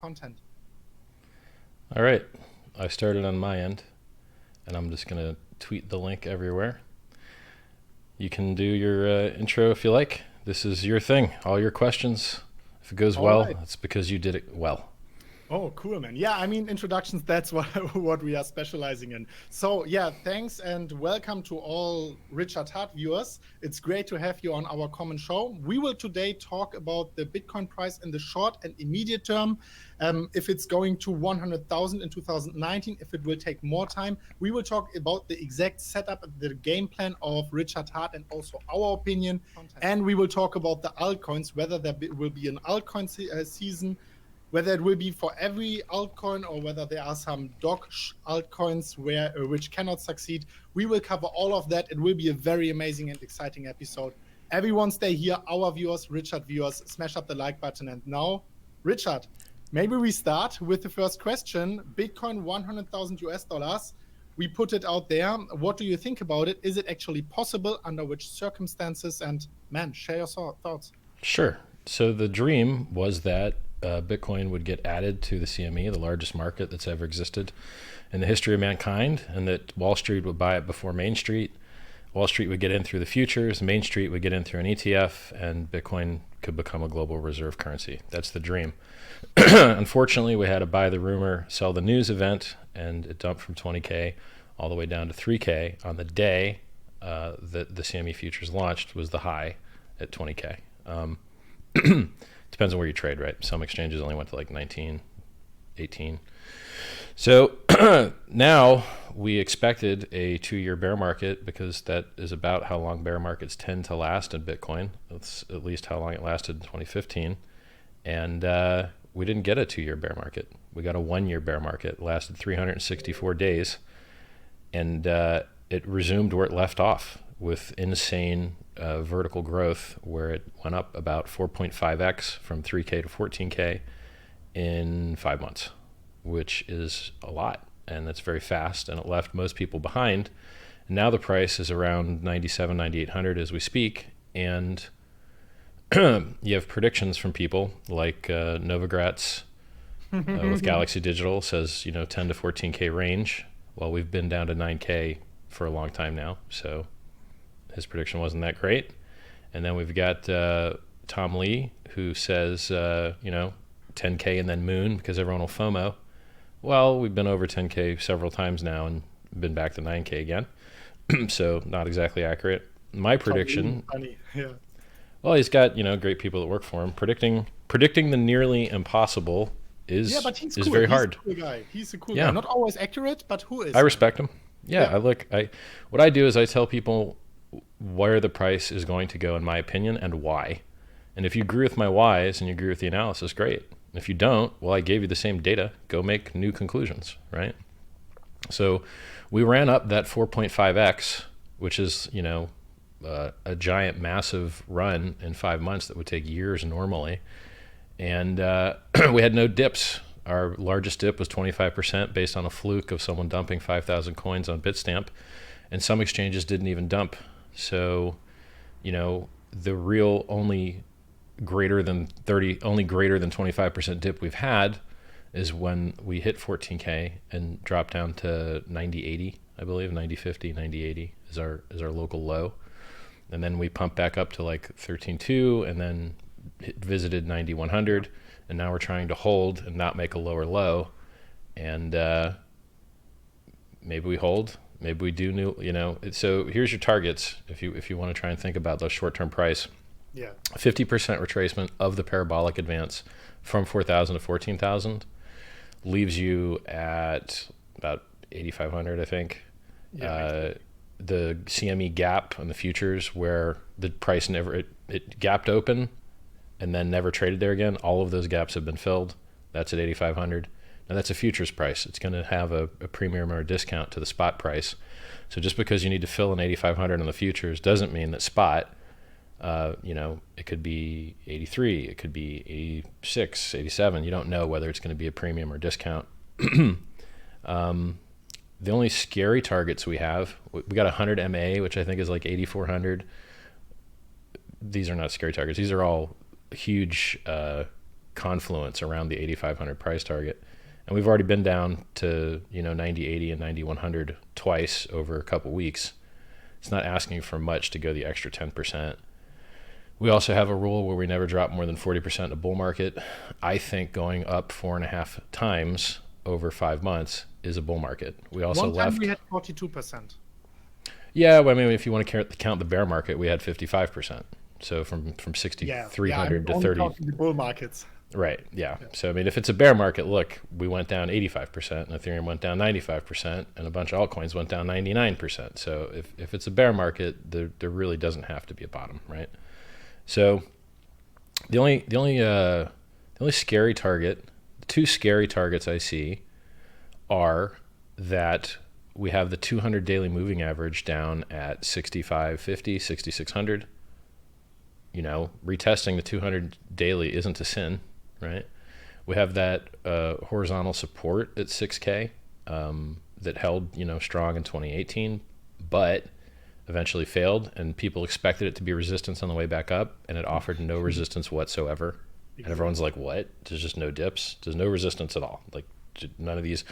content. All right, I started on my end, and I'm just going to tweet the link everywhere. You can do your intro if you like. This is your thing, all your questions. If it goes All well, right. it's because you did it well. Oh, cool, man. Yeah, I mean, introductions, that's what we are specializing in. So, yeah, thanks and welcome to all Richard Heart viewers. It's great to have you on our common show. We will today talk about the Bitcoin price in the short and immediate term. If it's going to 100,000 in 2019, if it will take more time, we will talk about the exact setup, the game plan of Richard Heart and also our opinion. And we will talk about the altcoins, whether will be an altcoin season, whether it will be for every altcoin or whether there are some dog altcoins which cannot succeed. We will cover all of that. It will be a very amazing and exciting episode. Everyone stay here, our viewers, Richard viewers, smash up the like button. And now, Richard, maybe we start with the first question. Bitcoin 100,000 US dollars. We put it out there. What do you think about it? Is it actually possible? Under which circumstances? And man, share your thoughts. Sure. So the dream was that Bitcoin would get added to the CME, the largest market that's ever existed in the history of mankind, and that Wall Street would buy it before Main Street. Wall Street would get in through the futures, Main Street would get in through an ETF, and Bitcoin could become a global reserve currency. That's the dream. Unfortunately, we had to buy the rumor, sell the news event, and it dumped from 20K all the way down to 3K on the day that the CME futures launched was the high at 20K. Depends on where you trade, right? Some exchanges only went to like 19, 18. So now we expected a 2-year bear market because that is about how long bear markets tend to last in Bitcoin. That's at least how long it lasted in 2015. And we didn't get a 2-year bear market. We got a 1-year bear market. It lasted 364 days. And it resumed where it left off with insane vertical growth, where it went up about 4.5x from 3K to 14K in 5 months, which is a lot. And that's very fast. And it left most people behind. And now the price is around 97, 9,800 as we speak. And you have predictions from people like Novogratz with Galaxy Digital says, 10 to 14K range. Well, we've been down to 9K for a long time now. So his prediction wasn't that great. And then we've got Tom Lee, who says, 10K and then moon because everyone will FOMO. Well, we've been over 10K several times now and been back to 9K again. So not exactly accurate. My prediction, Funny. Yeah. well, he's got, great people that work for him. Predicting the nearly impossible Yeah, is but he's is cool. very He's hard. a cool guy. He's a cool guy. Yeah. Not always accurate, but who I is, man? respect him. Yeah, Yeah. what I do is I tell people where the price is going to go in my opinion and why. And if you agree with my whys and you agree with the analysis, great. If you don't, well, I gave you the same data. Go make new conclusions, right? So we ran up that 4.5x, which is, a giant, massive run in 5 months that would take years normally. And we had no dips. Our largest dip was 25% based on a fluke of someone dumping 5,000 coins on Bitstamp. And some exchanges didn't even dump. So, the real only greater than 25% dip we've had is when we hit 14K and dropped down to 90.80, I believe, 90.50, 90.80 is our local low. And then we pumped back up to like 13.2 and then visited 9100, and now we're trying to hold and not make a lower low. And maybe we hold, maybe we do new. So here's your targets if you want to try and think about those short-term price. Yeah. 50% retracement of the parabolic advance from 4,000 to 14,000 leaves you at about 8,500, I think. Yeah. The CME gap on the futures, where the price it gapped open and then never traded there again, all of those gaps have been filled. That's at 8,500. Now that's a futures price. It's going to have a premium or a discount to the spot price. So just because you need to fill an 8,500 on the futures doesn't mean that spot, it could be 83, it could be 86, 87. You don't know whether it's going to be a premium or discount. The only scary targets we have, we got 100 MA, which I think is like 8,400. These are not scary targets. These are all huge confluence around the 8,500 price target. And we've already been down to, 90.80 and 9100 twice over a couple weeks. It's not asking for much to go the extra 10%. We also have a rule where we never drop more than 40% in a bull market. I think going up 4.5 times over 5 months is a bull market. We also One time left. we had 42%. Yeah, well, I mean, if you want to count the bear market, we had 55%. So from 6,300 to 30. The bull markets. Right. Yeah. So I mean, if it's a bear market, look, we went down 85%, and Ethereum went down 95%, and a bunch of altcoins went down 99%. So if it's a bear market, there really doesn't have to be a bottom, right? So the only scary target, the two scary targets I see are that we have the 200 daily moving average down at 6,550, 6,600. Retesting the 200 daily isn't a sin, right? We have that horizontal support at 6K that held, strong in 2018, but eventually failed, and people expected it to be resistance on the way back up, and it offered no resistance whatsoever. And everyone's like, what? There's just no dips. There's no resistance at all. Like, none of these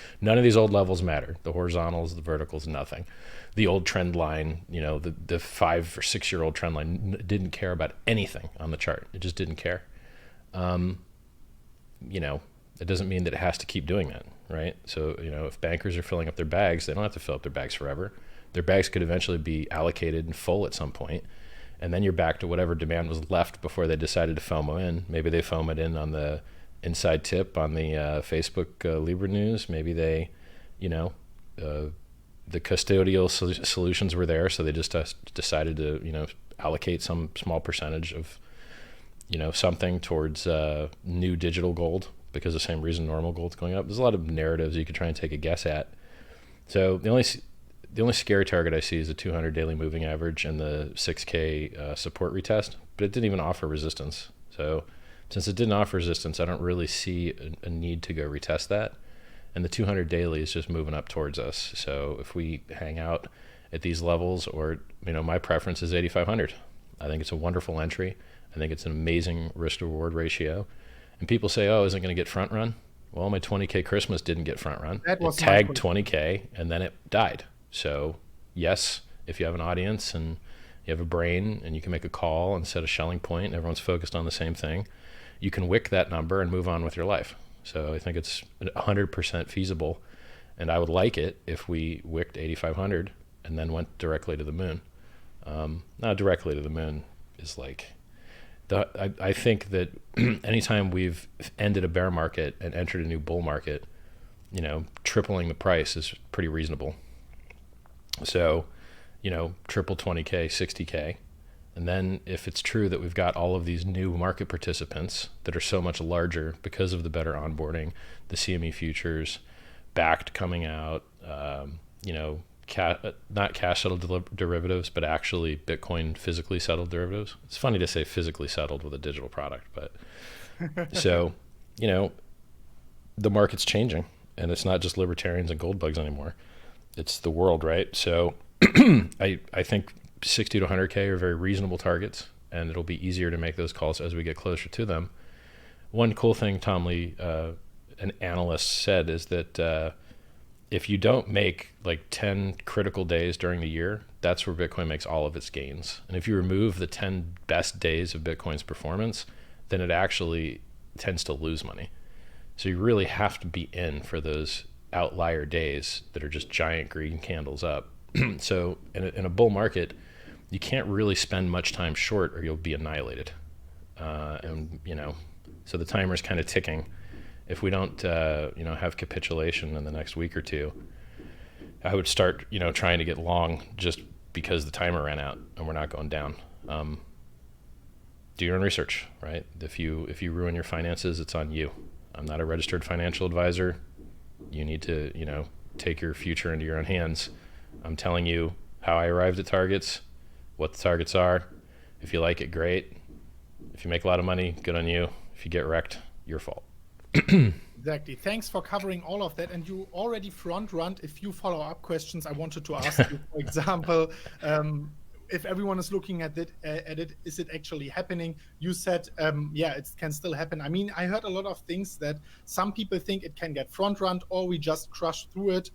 old levels matter. The horizontals, the verticals, nothing. The old trend line, the 5 or 6 year old trend line didn't care about anything on the chart. It just didn't care. It doesn't mean that it has to keep doing that, right? So, if bankers are filling up their bags, they don't have to fill up their bags forever. Their bags could eventually be allocated and full at some point, and then you're back to whatever demand was left before they decided to FOMO in. Maybe they FOMO it in on the inside tip on the Facebook Libra news. Maybe they, the custodial solutions were there, so they just decided to, allocate some small percentage of, something towards new digital gold because of the same reason normal gold's going up. There's a lot of narratives you could try and take a guess at. So the only scary target I see is the 200 daily moving average and the 6K support retest, but it didn't even offer resistance. So since it didn't offer resistance, I don't really see a need to go retest that. And the 200 daily is just moving up towards us. So if we hang out at these levels, or, my preference is 8,500. I think it's a wonderful entry. I think it's an amazing risk to reward ratio. And people say, oh, isn't it going to get front run? Well, my 20K Christmas didn't get front run. It tagged 20K and then it died. So yes, if you have an audience and you have a brain and you can make a call and set a shelling point and everyone's focused on the same thing, you can wick that number and move on with your life. So I think it's 100% feasible, and I would like it if we wicked 8,500 and then went directly to the moon. Not directly to the moon is like, I think that anytime we've ended a bear market and entered a new bull market, tripling the price is pretty reasonable. So, triple 20K, 60K. And then if it's true that we've got all of these new market participants that are so much larger because of the better onboarding, the CME futures, backed coming out, not cash settled derivatives, but actually Bitcoin physically settled derivatives. It's funny to say physically settled with a digital product, but so, the market's changing, and it's not just libertarians and gold bugs anymore. It's the world, right? So I think 60 to 100K are very reasonable targets, and it'll be easier to make those calls as we get closer to them. One cool thing Tom Lee, an analyst, said is that if you don't make like 10 critical days during the year, that's where Bitcoin makes all of its gains. And if you remove the 10 best days of Bitcoin's performance, then it actually tends to lose money. So you really have to be in for those outlier days that are just giant green candles up. So in a bull market, you can't really spend much time short or you'll be annihilated. So the timer's kind of ticking. If we don't, have capitulation in the next week or two, I would start, trying to get long just because the timer ran out and we're not going down. Do your own research, right? If you ruin your finances, it's on you. I'm not a registered financial advisor. You need to, take your future into your own hands. I'm telling you how I arrived at targets, what the targets are. If you like it, great. If you make a lot of money, good on you. If you get wrecked, your fault. Exactly. Thanks for covering all of that. And you already front-runned a few follow-up questions I wanted to ask you. For example, if everyone is looking at it, is it actually happening? You said, yeah, it can still happen. I mean, I heard a lot of things that some people think it can get front run, or we just crush through it,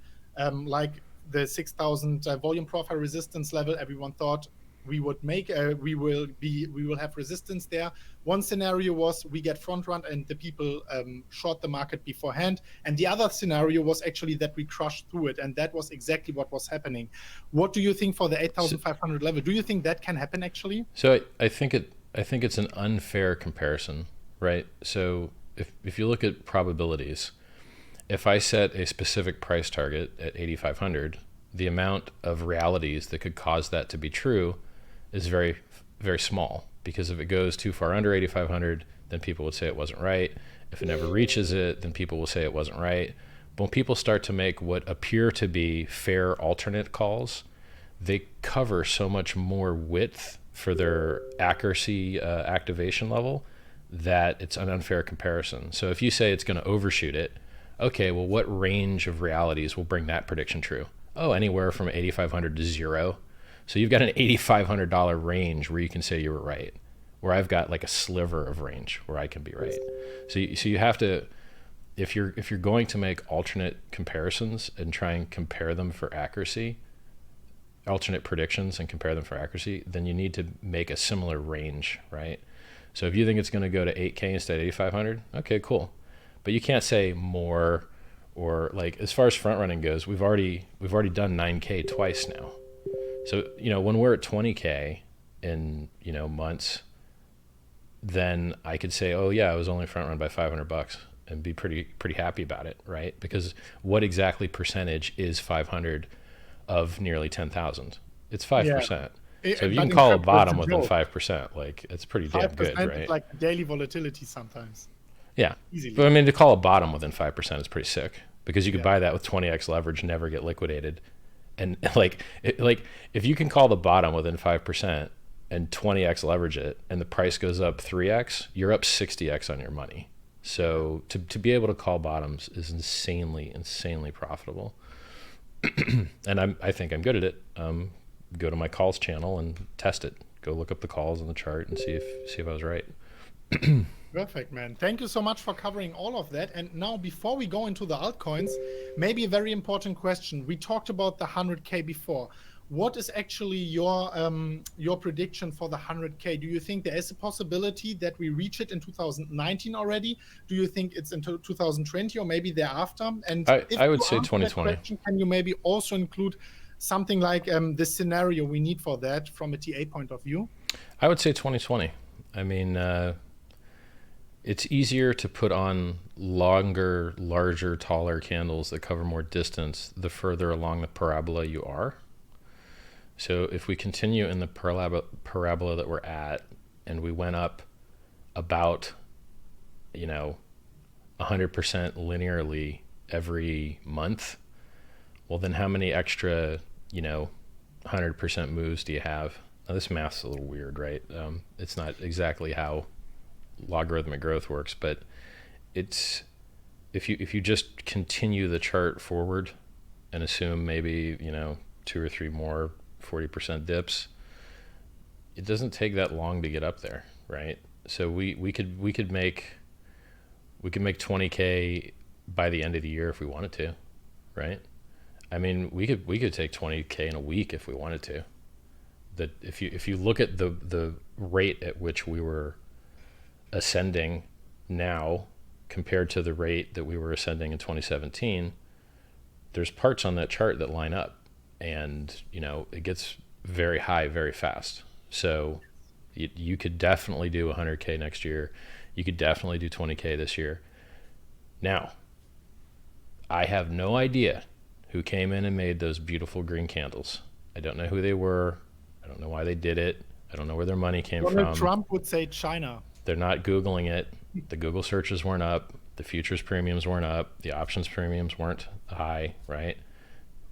like the 6,000 volume profile resistance level. Everyone thought we would make, we will have resistance there. One scenario was we get front run and the people short the market beforehand, and the other scenario was actually that we crushed through it, and that was exactly what was happening. What do you think for the 8,500 level? Do you think that can happen actually? So I think it's an unfair comparison, right? So if you look at probabilities, if I set a specific price target at 8,500, the amount of realities that could cause that to be true is very, very small, because if it goes too far under 8,500, then people would say it wasn't right. If it never reaches it, then people will say it wasn't right. But when people start to make what appear to be fair alternate calls, they cover so much more width for their accuracy activation level that it's an unfair comparison. So if you say it's going to overshoot it, okay, well, what range of realities will bring that prediction true? Oh, anywhere from 8,500 to 0. So you've got an $8,500 range where you can say you were right, where I've got like a sliver of range where I can be right. So you have to, if you're going to make alternate comparisons and try and compare them for accuracy, alternate predictions and compare them for accuracy, then you need to make a similar range, right? So if you think it's going to go to 8K instead of 8,500, okay, cool. But you can't say more, or like as far as front running goes, we've already done 9K twice now. So, when we're at 20K in, months, then I could say, oh yeah, I was only front run by $500 and be pretty happy about it, right? Because what exactly percentage is 500 of nearly 10,000? It's 5%. Yeah. So if you can call a bottom within 5%, like it's pretty damn good, right? Like daily volatility sometimes. Yeah. Easily. But I mean, to call a bottom within 5% is pretty sick, because you could buy that with 20x leverage, never get liquidated. And like if you can call the bottom within 5% and 20x leverage it, and the price goes up 3x, you're up 60x on your money. So to be able to call bottoms is insanely profitable. And I think I'm good at it. Go to my calls channel and test it. Go look up the calls on the chart and see if I was right. Perfect, man. Thank you so much for covering all of that. And now, before we go into the altcoins, maybe a very important question. We talked about the 100K before. What is actually your prediction for the 100K? Do you think there is a possibility that we reach it in 2019 already? Do you think it's in 2020 or maybe thereafter? And I would say 2020. Question, can you maybe also include something like the scenario we need for that from a TA point of view? I would say 2020. I mean, it's easier to put on longer, larger, taller candles that cover more distance the further along the parabola you are. So if we continue in the parabola that we're at, and we went up about, 100% linearly every month, well, then how many extra, 100% moves do you have? Now, this math's a little weird, right? It's not exactly how logarithmic growth works, but it's if you just continue the chart forward and assume maybe 2 or 3 more 40% dips, it doesn't take that long to get up there, right? So we could make 20K by the end of the year if we wanted to, right? I mean, we could take 20K in a week if we wanted to. That if you look at the rate at which we were ascending now compared to the rate that we were ascending in 2017, there's parts on that chart that line up, and it gets very high very fast. So you could definitely do 100K next year. You could definitely do 20K this year. Now, I have no idea who came in and made those beautiful green candles. I don't know who they were. I don't know why they did it. I don't know where their money came from. Trump would say China. They're not Googling it. The Google searches weren't up. The futures premiums weren't up. The options premiums weren't high, right?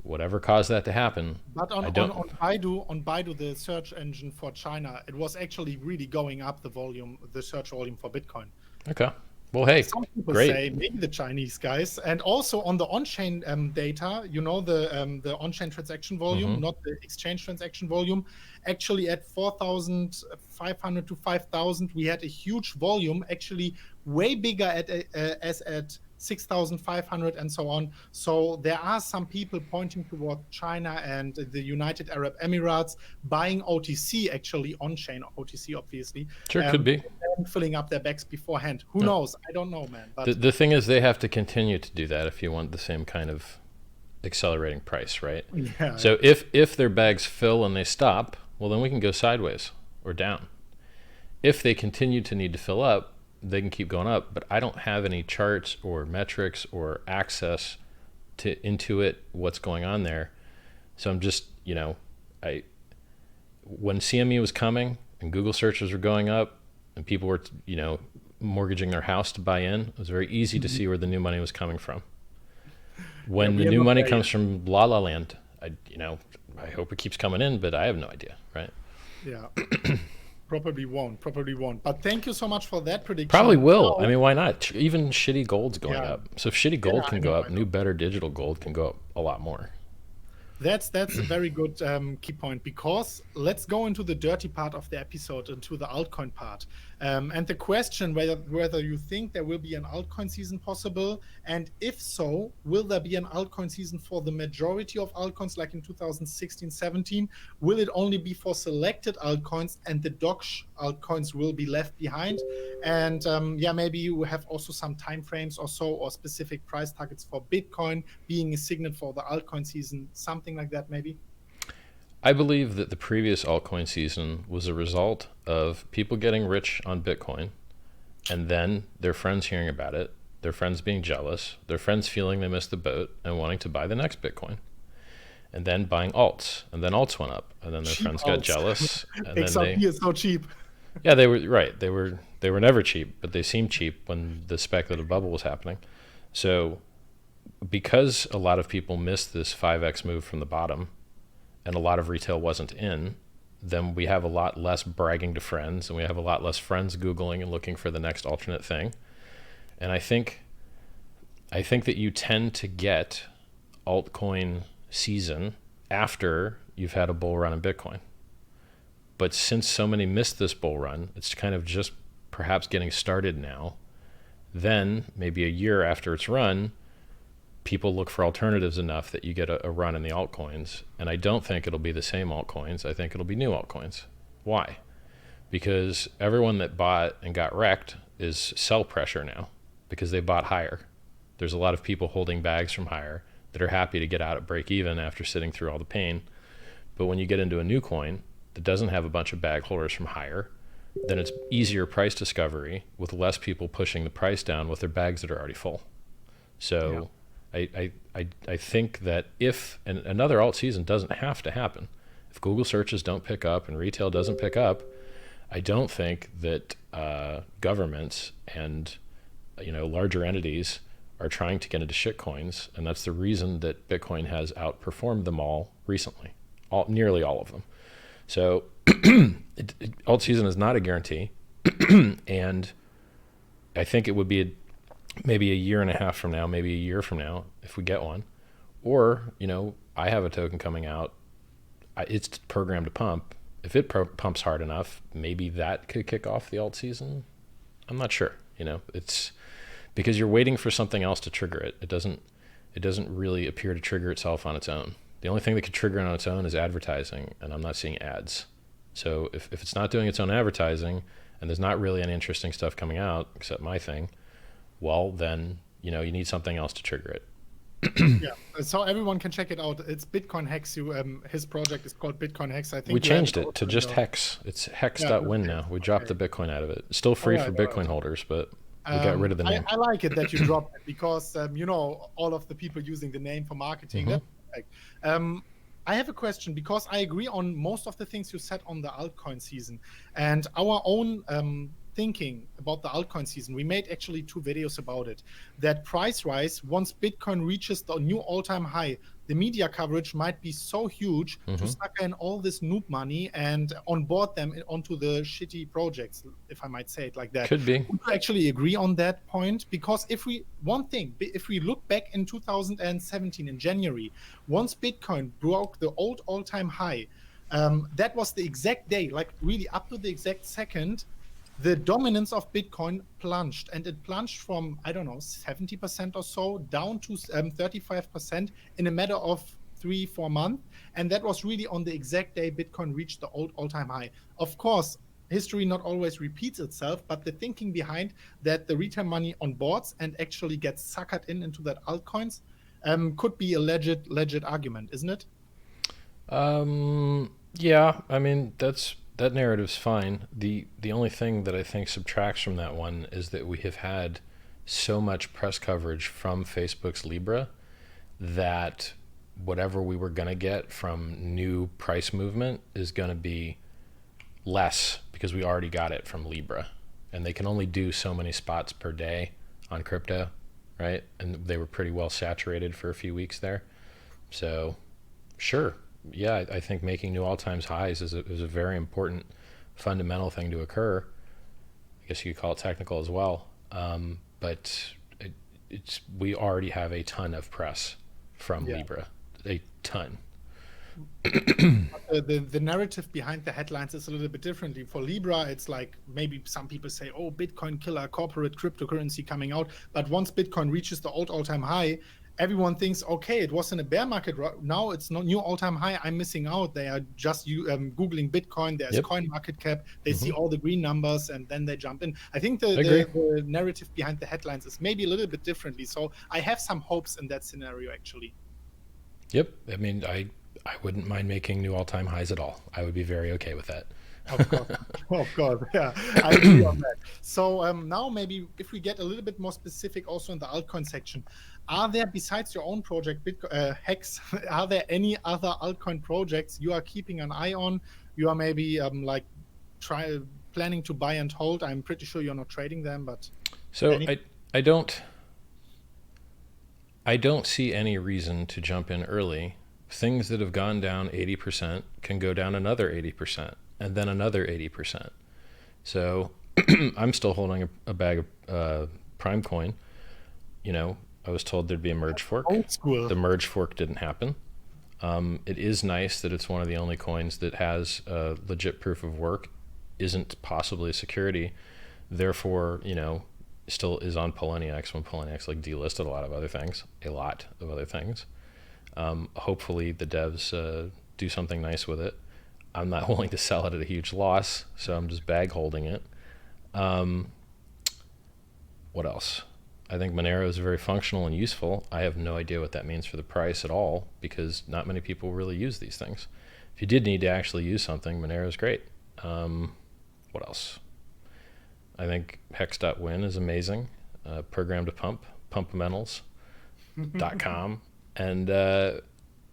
Whatever caused that to happen. But on Baidu, the search engine for China, it was actually really going up the search volume for Bitcoin. Okay. Well, hey, Some people great. say maybe the Chinese guys, and also on the on-chain data, you know, the on-chain transaction volume, not the exchange transaction volume. Actually, at 4,500 to 5,000, we had a huge volume. Actually, way bigger as at 6,500 and so on. So there are some people pointing toward China and the United Arab Emirates buying OTC, actually on-chain OTC, obviously. Sure, could be. And filling up their bags beforehand. Who No. knows? I don't know, man. But The thing is, they have to continue to do that if you want the same kind of accelerating price, right? yeah, So if their bags fill and they stop, well, then we can go sideways or down. If they continue to need to fill up, they can keep going up. But I don't have any charts or metrics or access to intuit what's going on there. So I'm just, you know, when CME was coming and Google searches were going up and people were, you know, mortgaging their house to buy in, it was very easy to see where the new money was coming from. When the new money comes from La La Land, I hope it keeps coming in, but I have no idea, right? Yeah. Probably won't. But thank you so much for that prediction. Probably will. I mean, why not? Even shitty gold's going up. So if shitty gold can go up, new better digital gold can go up a lot more. That's a very good key point, because let's go into the dirty part of the episode, into the altcoin part. And the question whether you think there will be an altcoin season possible, and if so, will there be an altcoin season for the majority of altcoins like in 2016-17? Will it only be for selected altcoins and the Doge altcoins will be left behind? And yeah, maybe you have also some time frames or so, or specific price targets for Bitcoin being a signal for the altcoin season, something like that maybe? I believe that the previous altcoin season was a result of people getting rich on Bitcoin and then their friends hearing about it, their friends being jealous, their friends feeling they missed the boat and wanting to buy the next Bitcoin, and then buying alts, and then alts went up, and then their friends got jealous. And XRP is so cheap. Yeah, they were right. They were never cheap, but they seemed cheap when the speculative bubble was happening. So because a lot of people missed this 5x move from the bottom, and a lot of retail wasn't in, then we have a lot less bragging to friends, and we have a lot less friends Googling and looking for the next alternate thing. And I think that you tend to get altcoin season after you've had a bull run in Bitcoin. But since so many missed this bull run, it's kind of just perhaps getting started now. Then maybe a year after it's run, people look for alternatives enough that you get a run in the altcoins. And I don't think it'll be the same altcoins. I think it'll be new altcoins. Why? Because everyone that bought and got wrecked is sell pressure now because they bought higher. There's a lot of people holding bags from higher that are happy to get out at break even after sitting through all the pain. But when you get into a new coin that doesn't have a bunch of bag holders from higher, then it's easier price discovery with less people pushing the price down with their bags that are already full. So yeah. I think that if another alt season doesn't have to happen, if Google searches don't pick up and retail doesn't pick up, I don't think that governments and larger entities are trying to get into shitcoins, and that's the reason that Bitcoin has outperformed them all recently, nearly all of them. So alt season is not a guarantee, and I think it would be maybe a year and a half from now, maybe a year from now, if we get one. Or, I have a token coming out. It's programmed to pump. If it pumps hard enough, maybe that could kick off the alt season. I'm not sure. It's because you're waiting for something else to trigger it. It doesn't really appear to trigger itself on its own. The only thing that could trigger it on its own is advertising, and I'm not seeing ads. So if it's not doing its own advertising, and there's not really any interesting stuff coming out except my thing, well, then, you need something else to trigger it. Yeah, so everyone can check it out. It's Bitcoin HEX. His project is called Bitcoin HEX. I think we changed it to just HEX. It's hex.win now. We dropped the Bitcoin out of it. It's still free for Bitcoin holders, but we got rid of the name. I like it that you dropped it because, all of the people using the name for marketing. Mm-hmm. I have a question because I agree on most of the things you said on the altcoin season and our own thinking about the altcoin season. We made actually 2 videos about it. That price rise, once Bitcoin reaches the new all-time high, the media coverage might be so huge to suck in all this noob money and onboard them onto the shitty projects, if I might say it like that. Could be. Would you actually agree on that point? Because if we look back in 2017 in January, once Bitcoin broke the old all-time high, that was the exact day, like really up to the exact second, the dominance of Bitcoin plunged, and it plunged from, I don't know, 70% or so down to 35% in a matter of 3-4 months. And that was really on the exact day Bitcoin reached the old all-time high. Of course, history not always repeats itself, but the thinking behind that the retail money on boards and actually gets suckered into that altcoins could be a legit argument, isn't it? Yeah, I mean, that narrative's fine. The only thing that I think subtracts from that one is that we have had so much press coverage from Facebook's Libra that whatever we were going to get from new price movement is going to be less because we already got it from Libra. And they can only do so many spots per day on crypto, right? And they were pretty well saturated for a few weeks there. So, sure. Yeah, I think making new all-time highs is a very important fundamental thing to occur. I guess you could call it technical as well. But we already have a ton of press from Libra, a ton. The narrative behind the headlines is a little bit differently. For Libra, it's like maybe some people say, oh, Bitcoin killer, corporate cryptocurrency coming out. But once Bitcoin reaches the old all-time high, everyone thinks, okay, it was in a bear market. Now it's not new all-time high. I'm missing out. They are just Googling Bitcoin. There's coin market cap. They see all the green numbers and then they jump in. I think the narrative behind the headlines is maybe a little bit differently. So I have some hopes in that scenario, actually. Yep. I mean, I wouldn't mind making new all-time highs at all. I would be very okay with that. Of course, yeah, I agree on that. So now maybe if we get a little bit more specific also in the altcoin section, are there, besides your own project, HEX, are there any other altcoin projects you are keeping an eye on? You are maybe planning to buy and hold? I'm pretty sure you're not trading them, but... So I don't see any reason to jump in early. Things that have gone down 80% can go down another 80%. And then another 80%. So I'm still holding a bag of Prime coin. You know, I was told there'd be a merge fork. Old school. The merge fork didn't happen. It is nice that it's one of the only coins that has legit proof of work, isn't possibly a security, therefore, you know, still is on Poloniex when Poloniex like delisted a lot of other things. Hopefully the devs do something nice with it. I'm not willing to sell it at a huge loss, so I'm just bag holding it. What else? I think Monero is very functional and useful. I have no idea what that means for the price at all because not many people really use these things. If you did need to actually use something, Monero is great. What else? I think hex.win is amazing. Program to pump, pumpamentals.com. And,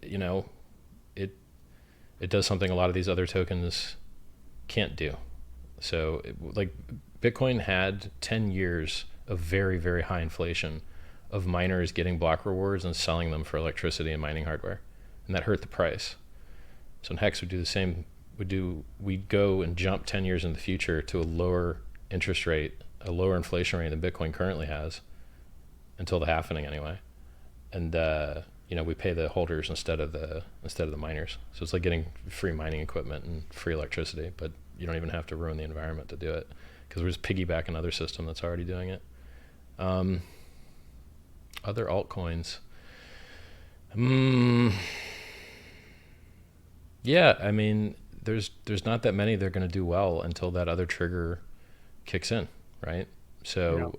you know, it does something a lot of these other tokens can't do. So like Bitcoin had 10 years of very, very high inflation of miners getting block rewards and selling them for electricity and mining hardware. And that hurt the price. So in HEX would do the same. We'd go and jump 10 years in the future to a lower interest rate, a lower inflation rate than Bitcoin currently has until the halvening anyway. And, you know, we pay the holders instead of the miners. So it's like getting free mining equipment and free electricity, but you don't even have to ruin the environment to do it because we're just piggybacking another system that's already doing it. Other altcoins. Yeah, I mean, there's not that many that are going to do well until that other trigger kicks in, right? So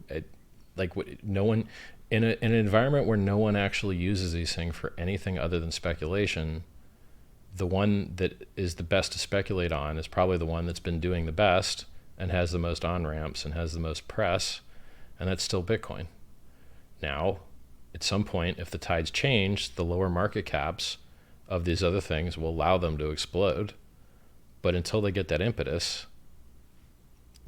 no one... In an environment where no one actually uses these things for anything other than speculation, the one that is the best to speculate on is probably the one that's been doing the best and has the most on-ramps and has the most press, and that's still Bitcoin. Now, at some point, if the tides change, the lower market caps of these other things will allow them to explode. But until they get that impetus,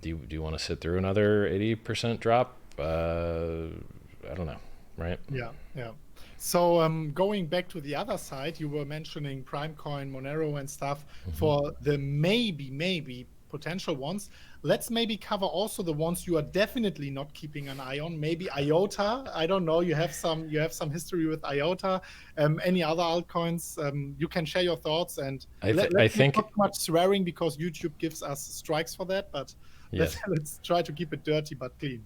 do you want to sit through another 80% drop? I don't know. right? Yeah, yeah. So going back to the other side, you were mentioning Primecoin, Monero, and stuff Hmm. for the maybe potential ones. Let's maybe cover also the ones you are definitely not keeping an eye on. Maybe IOTA. I don't know. You have some history with IOTA. Any other altcoins? You can share your thoughts and I let's not think talk too much swearing because YouTube gives us strikes for that. But let's yes. let's try to keep it dirty but clean.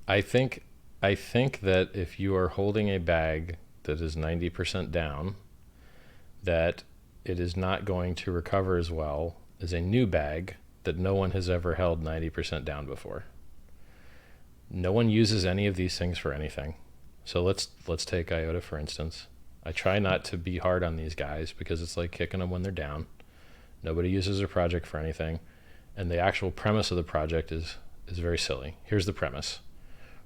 I think I think that if you are holding a bag that is 90% down, that it is not going to recover as well as a new bag that no one has ever held 90% down before. No one uses any of these things for anything. So let's take IOTA for instance. I try not to be hard on these guys because it's like kicking them when they're down. Nobody uses their project for anything, and the actual premise of the project is very silly. Here's the premise.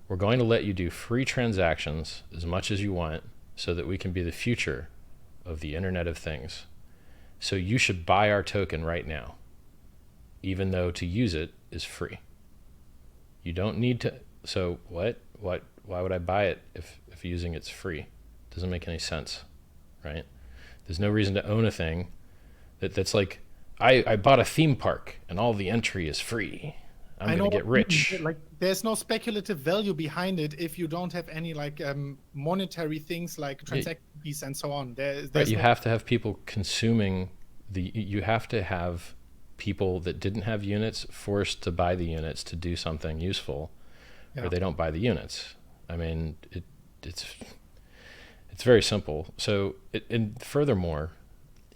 We're going to let you do free transactions as much as you want so that we can be the future of the Internet of Things. So you should buy our token right now, even though to use it is free. You don't need to. So what? Why would I buy it if using it's free? Doesn't make any sense, right? There's no reason to own a thing that's like, I bought a theme park and all the entry is free. I'm I going know to get what you mean. rich. Like, there's no speculative value behind it if you don't have any like monetary things like Yeah, transaction fees and so on. right. There's You no. have to have people consuming you have to have people that didn't have units forced to buy the units to do something useful, or Yeah. they don't buy the units. I mean, it's it's very simple. So, and furthermore,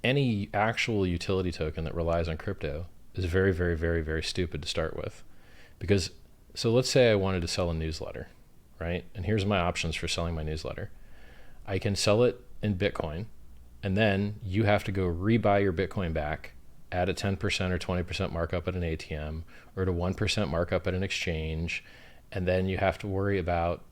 any actual utility token that relies on crypto is very, very, very, very stupid to start with. Because, so let's say I wanted to sell a newsletter, right? And here's my options for selling my newsletter. I can sell it in Bitcoin, and then you have to go rebuy your Bitcoin back at a 10% or 20% markup at an ATM, or at a 1% markup at an exchange. And then you have to worry about,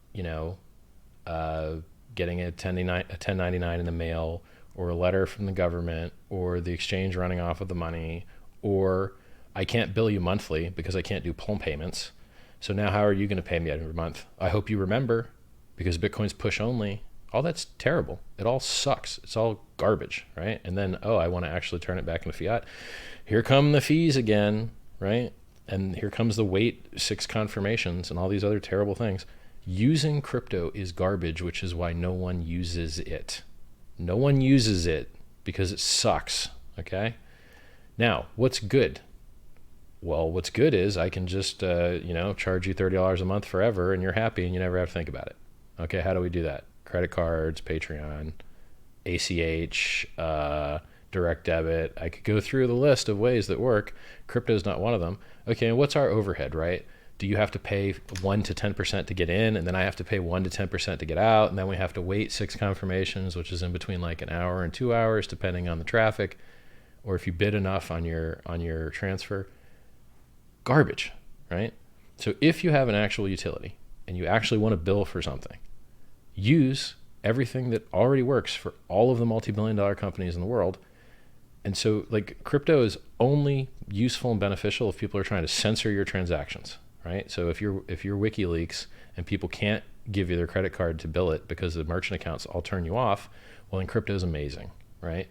uh, getting a 1099 in the mail, or a letter from the government, or the exchange running off with the money, or I can't bill you monthly because I can't do pull payments. So now how are you going to pay me every month? I hope you remember, because Bitcoin's push only. All that's terrible. It all sucks. It's all garbage, right? And then, oh, I want to actually turn it back into fiat. Here come the fees again, right? And here comes the wait 6 confirmations and all these other terrible things. Using crypto is garbage, which is why no one uses it. No one uses it because it sucks, okay? Now, what's good? Well, what's good is I can just, charge you $30 a month forever and you're happy and you never have to think about it. Okay, how do we do that? Credit cards, Patreon, ACH, direct debit. I could go through the list of ways that work. Crypto is not one of them. Okay, and what's our overhead, right? Do you have to pay 1 to 10% to get in, and then I have to pay 1 to 10% to get out, and then we have to wait 6 confirmations, which is in between like an hour and 2 hours, depending on the traffic, or if you bid enough on your transfer. Garbage, right? So if you have an actual utility and you actually want to bill for something, use everything that already works for all of the multi-billion-dollar companies in the world. And so, like, crypto is only useful and beneficial if people are trying to censor your transactions, right? So if you're WikiLeaks and people can't give you their credit card to bill it because the merchant accounts all turn you off, well, then crypto is amazing, right?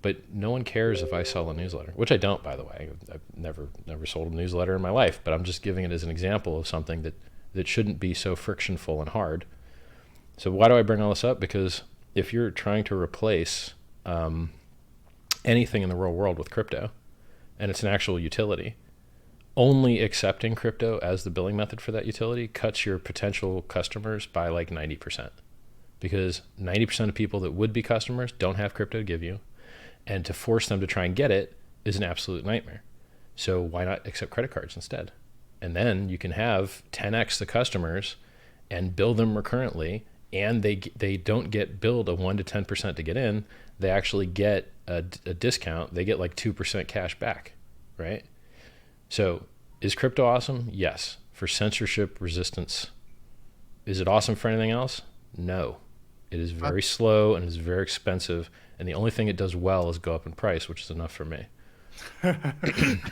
But no one cares if I sell a newsletter, which I don't, by the way. I've never sold a newsletter in my life, but I'm just giving it as an example of something that shouldn't be so frictionful and hard. So why do I bring all this up? Because if you're trying to replace anything in the real world with crypto, and it's an actual utility, only accepting crypto as the billing method for that utility cuts your potential customers by like 90%. Because 90% of people that would be customers don't have crypto to give you, and to force them to try and get it is an absolute nightmare. So why not accept credit cards instead? And then you can have 10x the customers and bill them recurrently, and they don't get billed a 1 to 10% to get in. They actually get a discount. They get like 2% cash back, right? So is crypto awesome? Yes. For censorship resistance. Is it awesome for anything else? No. It is very slow and it is very expensive. And the only thing it does well is go up in price, which is enough for me.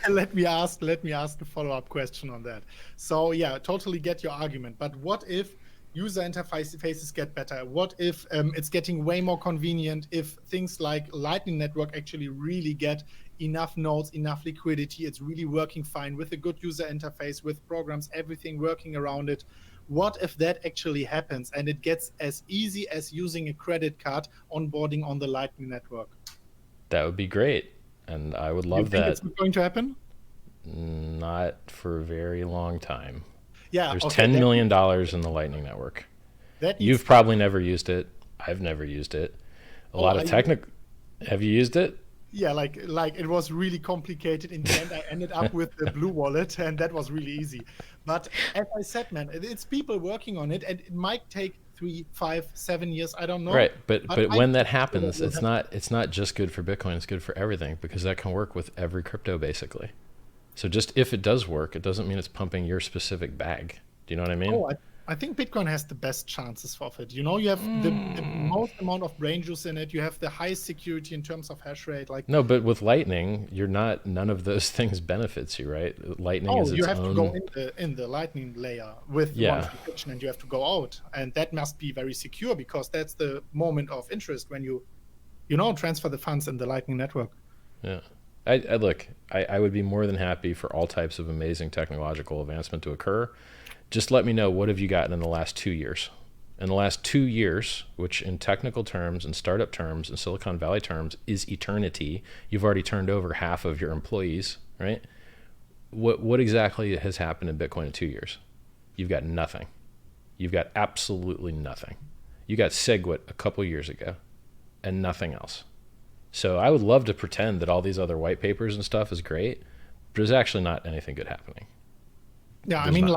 Let me ask a follow-up question on that. So yeah, totally get your argument. But what if user interfaces get better? What if it's getting way more convenient? If things like Lightning Network actually really get enough nodes, enough liquidity, it's really working fine with a good user interface, with programs, everything working around it. What if that actually happens and it gets as easy as using a credit card onboarding on the Lightning Network? That would be great. And I would You love think that. it's going to happen? Not for a very long time. Yeah. There's Okay. $10 million in the Lightning Network. That needs You've probably never used it. I've never used it. A lot of technical. Have you used it? Yeah, like it was really complicated. In the end, I ended up with the Blue Wallet, and that was really easy. But as I said, man, it's people working on it, and it might take 3, 5, 7 years. I don't know. Right, but I when that think happens, will happen. it's not just good for Bitcoin. It's good for everything because that can work with every crypto basically. So just if it does work, it doesn't mean it's pumping your specific bag. Do you know what I mean? Oh, I think Bitcoin has the best chances of it. You know, you have the most amount of brain juice in it. You have the highest security in terms of hash rate. Like, No, but with Lightning, you're not. None of those things benefits you, right? Lightning is you its have to go own. in the Lightning layer with one Yeah, transaction, and you have to go out, and that must be very secure because that's the moment of interest when you transfer the funds in the Lightning Network. yeah. I look. I would be more than happy for all types of amazing technological advancement to occur. Just let me know, what have you gotten in the last 2 years? In the last 2 years, which in technical terms and startup terms and Silicon Valley terms is eternity, you've already turned over half of your employees, right? What exactly has happened in Bitcoin in 2 years? You've got nothing. You've got absolutely nothing. You got SegWit a couple years ago and nothing else. So I would love to pretend that all these other white papers and stuff is great, but there's actually not anything good happening. Yeah, I There's mean, not.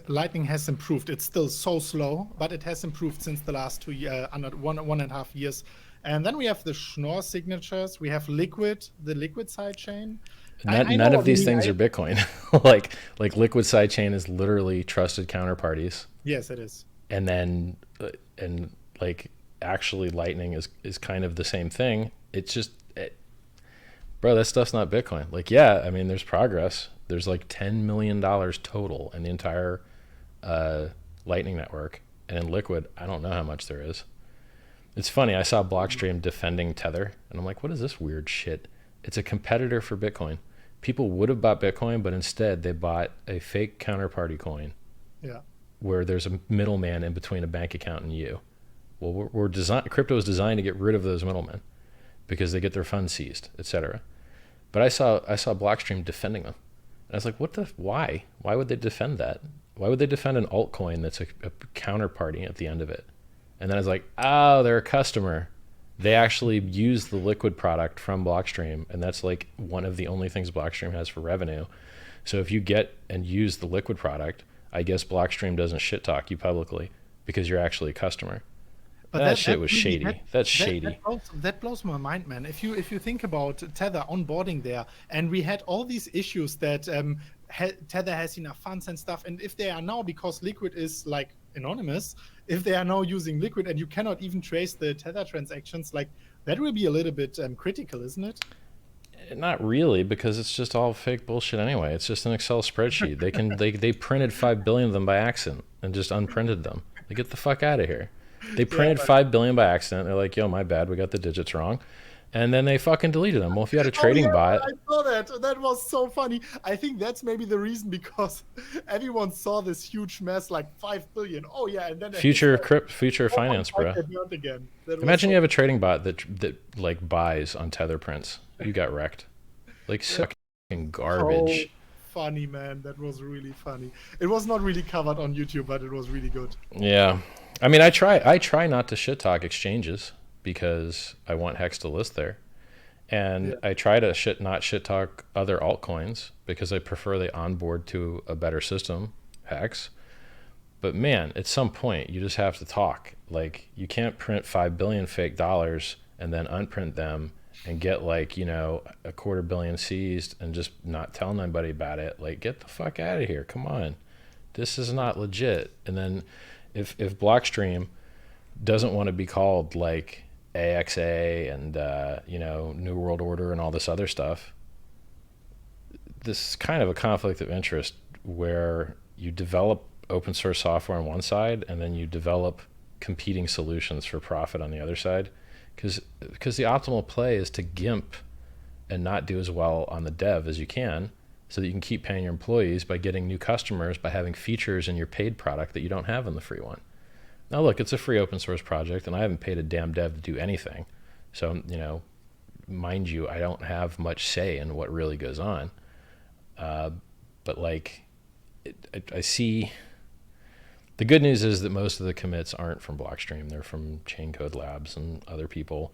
Lightning has improved. It's still so slow, but it has improved since the last 2 years, under 1.5 years. And then we have the Schnorr signatures. We have Liquid, the Liquid sidechain. I None know. of I these mean, things are Bitcoin. like Liquid Sidechain is literally trusted counterparties, yes, it is. and then and like actually Lightning is kind of the same thing. It's just bro, that stuff's not Bitcoin. Like, yeah, I mean, there's progress. There's like $10 million total in the entire Lightning network, and in Liquid, I don't know how much there is. It's funny. I saw Blockstream defending Tether, and I'm like, what is this weird shit? It's a competitor for Bitcoin. People would have bought Bitcoin, but instead they bought a fake counterparty coin Yeah. where there's a middleman in between a bank account and you. Well, crypto is designed to get rid of those middlemen because they get their funds seized, etc. But I saw Blockstream defending them, and I was like, why? Why would they defend that? Why would they defend an altcoin that's a counterparty at the end of it? And then I was like, oh, they're a customer. They actually use the Liquid product from Blockstream, and that's like one of the only things Blockstream has for revenue. So if you get and use the Liquid product, I guess Blockstream doesn't shit talk you publicly because you're actually a customer. But That shit was really, shady. That's shady. that blows my mind, man. If you think about Tether onboarding there, and we had all these issues that Tether has enough funds and stuff, and if they are now, because Liquid is like anonymous, if they are now using Liquid and you cannot even trace the Tether transactions, like that will be a little bit critical, isn't it? Not really, because it's just all fake bullshit anyway. It's just an Excel spreadsheet. They printed 5 billion of them by accident and just unprinted them. They get the fuck out of here. They Yeah, printed 5 billion by accident. They're like, yo, my bad, we got the digits wrong, and then they fucking deleted them. Well, if you had a oh yeah, trading bot, I saw that. That was so funny. I think that's maybe the reason because everyone saw this huge mess, like 5 billion. Oh yeah, and then future finance, bro. again. That was Imagine so you have a trading bot that like buys on Tether prints. You got wrecked. Like fucking garbage. so funny, man. That was really funny. It was not really covered on YouTube, but it was really good. Yeah. I mean, I try not to shit talk exchanges because I want HEX to list there. And Yeah. I try to not shit talk other altcoins because I prefer they onboard to a better system, HEX. But man, at some point you just have to talk. Like, you can't print 5 billion fake dollars and then unprint them and get like, a 250 million seized and just not tell anybody about it. Like, get the fuck out of here. Come on. This is not legit. And then if Blockstream doesn't want to be called like AXA and New World Order and all this other stuff, this is kind of a conflict of interest where you develop open source software on one side, and then you develop competing solutions for profit on the other side. Because the optimal play is to GIMP and not do as well on the dev as you can, so that you can keep paying your employees by getting new customers by having features in your paid product that you don't have in the free one. Now look, it's a free open source project, and I haven't paid a damn dev to do anything. So, mind you, I don't have much say in what really goes on. But like, I see, the good news is that most of the commits aren't from Blockstream. They're from Chain Code Labs and other people.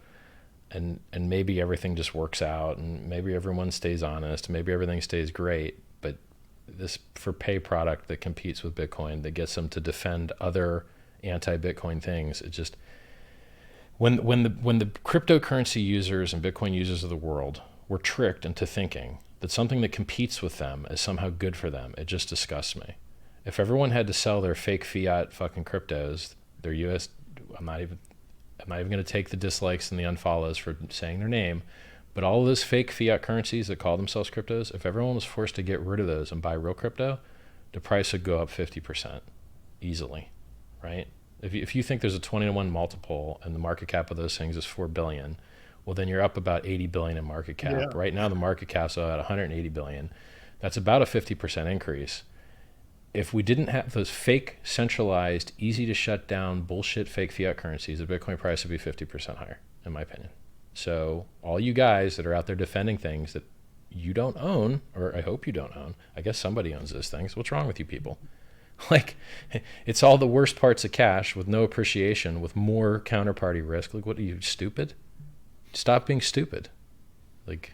And maybe everything just works out, and maybe everyone stays honest, maybe everything stays great. But this for pay product that competes with Bitcoin, that gets them to defend other anti-Bitcoin things, it just, when the cryptocurrency users and Bitcoin users of the world were tricked into thinking that something that competes with them is somehow good for them, it just disgusts me. If everyone had to sell their fake fiat fucking cryptos, their US, I'm not even going to take the dislikes and the unfollows for saying their name, but all of those fake fiat currencies that call themselves cryptos, if everyone was forced to get rid of those and buy real crypto, the price would go up 50% easily, right? If you think there's a 20-to-1 multiple and the market cap of those things is 4 billion, well, then you're up about 80 billion in market cap. Yeah. Right now, the market cap's about 180 billion. That's about a 50% increase. If we didn't have those fake, centralized, easy to shut down, bullshit fake fiat currencies, the Bitcoin price would be 50% higher, in my opinion. So all you guys that are out there defending things that you don't own, or I hope you don't own, I guess somebody owns those things. What's wrong with you people? Like, it's all the worst parts of cash with no appreciation, with more counterparty risk. Like, what are you, stupid? Stop being stupid. Like...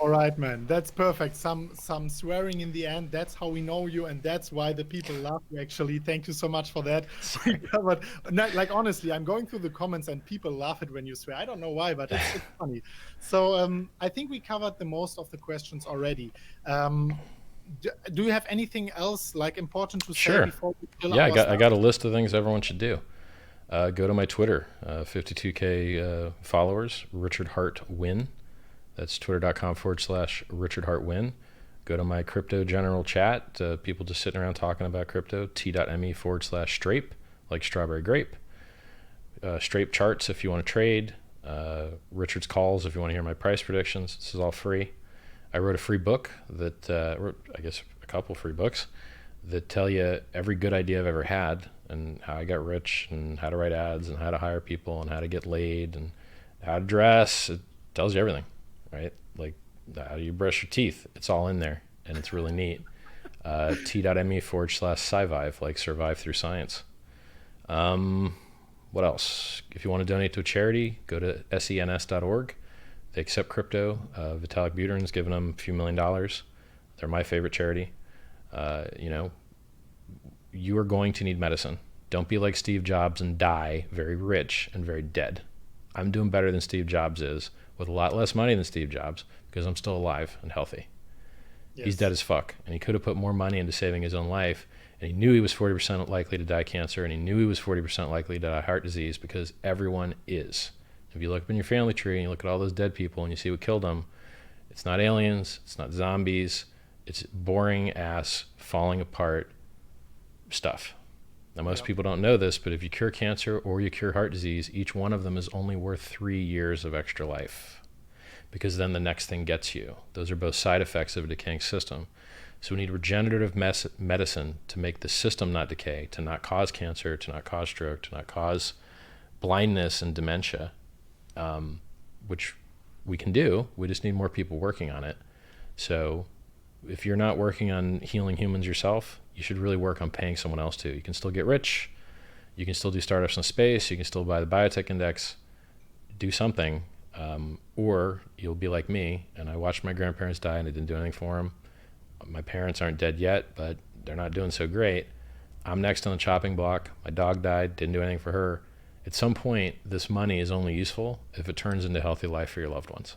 All right, man. That's perfect. Some swearing in the end. That's how we know you, and that's why the people love you, actually. Thank you so much for that. We covered, like, honestly, I'm going through the comments, and people laugh it when you swear. I don't know why, but it's funny. So I think we covered the most of the questions already. Do you have anything else like important to say before we fill Yeah, I got a list of things everyone should do. Go to my Twitter, 52K followers, Richard Heart Win. That's twitter.com/Richard Heart Win. Go to my crypto general chat, people just sitting around talking about crypto, t.me/Strape, like strawberry grape. Strape charts if you want to trade. Richard's calls if you want to hear my price predictions. This is all free. I wrote a free book that, I guess a couple free books that tell you every good idea I've ever had, and how I got rich, and how to write ads, and how to hire people, and how to get laid, and how to dress. It tells you everything, right? Like, how do you brush your teeth? It's all in there, and it's really neat. t.me/Scivive, like survive through science. What else? If you want to donate to a charity, go to sens.org. They accept crypto. Vitalik Buterin's given them a few $1 million. They're my favorite charity. You are going to need medicine. Don't be like Steve Jobs and die very rich and very dead. I'm doing better than Steve Jobs is, with a lot less money than Steve Jobs, because I'm still alive and healthy. Yes. He's dead as fuck, and he could have put more money into saving his own life, and he knew he was 40% likely to die cancer, and he knew he was 40% likely to die heart disease, because everyone is. If you look up in your family tree and you look at all those dead people and you see what killed them, it's not aliens, it's not zombies, it's boring ass, falling apart stuff. Now, most people don't know this, but if you cure cancer or you cure heart disease, each one of them is only worth 3 years of extra life, because then the next thing gets you. Those are both side effects of a decaying system. So we need regenerative medicine to make the system not decay, to not cause cancer, to not cause stroke, to not cause blindness and dementia, which we can do. We just need more people working on it. So if you're not working on healing humans yourself, you should really work on paying someone else to. You can still get rich. You can still do startups in space. You can still buy the biotech index. Do something. Or you'll be like me, and I watched my grandparents die and I didn't do anything for them. My parents aren't dead yet, but they're not doing so great. I'm next on the chopping block. My dog died, didn't do anything for her. At some point, this money is only useful if it turns into healthy life for your loved ones.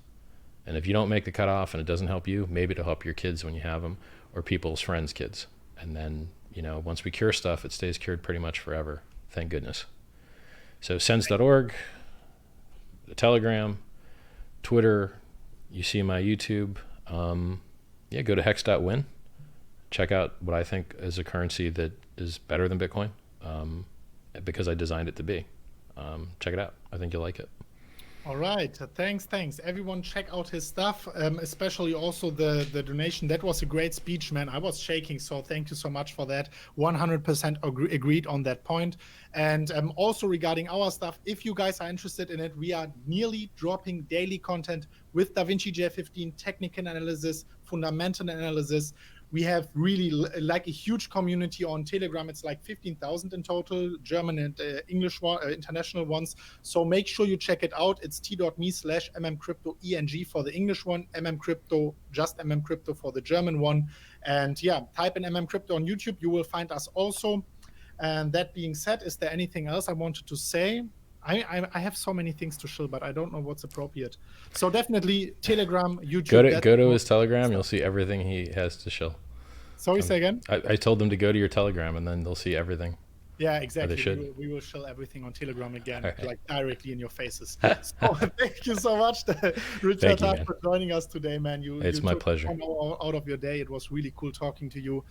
And if you don't make the cutoff and it doesn't help you, maybe it'll help your kids when you have them, or people's friends' kids. And then, once we cure stuff, it stays cured pretty much forever. Thank goodness. So sens.org, the Telegram, Twitter, you see my YouTube. Go to hex.win. check out what I think is a currency that is better than Bitcoin, because I designed it to be. Check it out. I think you'll like it. All right, thanks. Everyone check out his stuff, especially also the donation. That was a great speech, man. I was shaking, so thank you so much for that. 100% agreed on that point. And also regarding our stuff, if you guys are interested in it, we are nearly dropping daily content with DaVinci J15, technical analysis, fundamental analysis. We have really like a huge community on Telegram. It's like 15,000 in total, German and English international ones. So make sure you check it out. It's t.me/mmcryptoeng for the English one, mmcrypto, just mmcrypto for the German one. And yeah, type in mmcrypto on YouTube. You will find us also. And that being said, is there anything else I wanted to say? I have so many things to show, but I don't know what's appropriate. So definitely Telegram, YouTube. Go to his Telegram. You'll see everything he has to show. Sorry, say again? I told them to go to your Telegram, and then they'll see everything. Yeah, exactly. They should. We will show everything on Telegram again, Right. like directly in your faces. So thank you so much, Richard Heart, for joining us today, man. It's my pleasure. Time out of your day. It was really cool talking to you.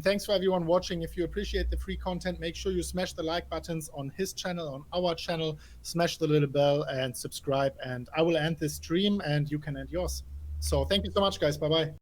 Thanks for everyone watching. If you appreciate the free content, make sure you smash the like buttons on his channel, on our channel, smash the little bell and subscribe. And I will end this stream and you can end yours. So thank you so much, guys. Bye-bye.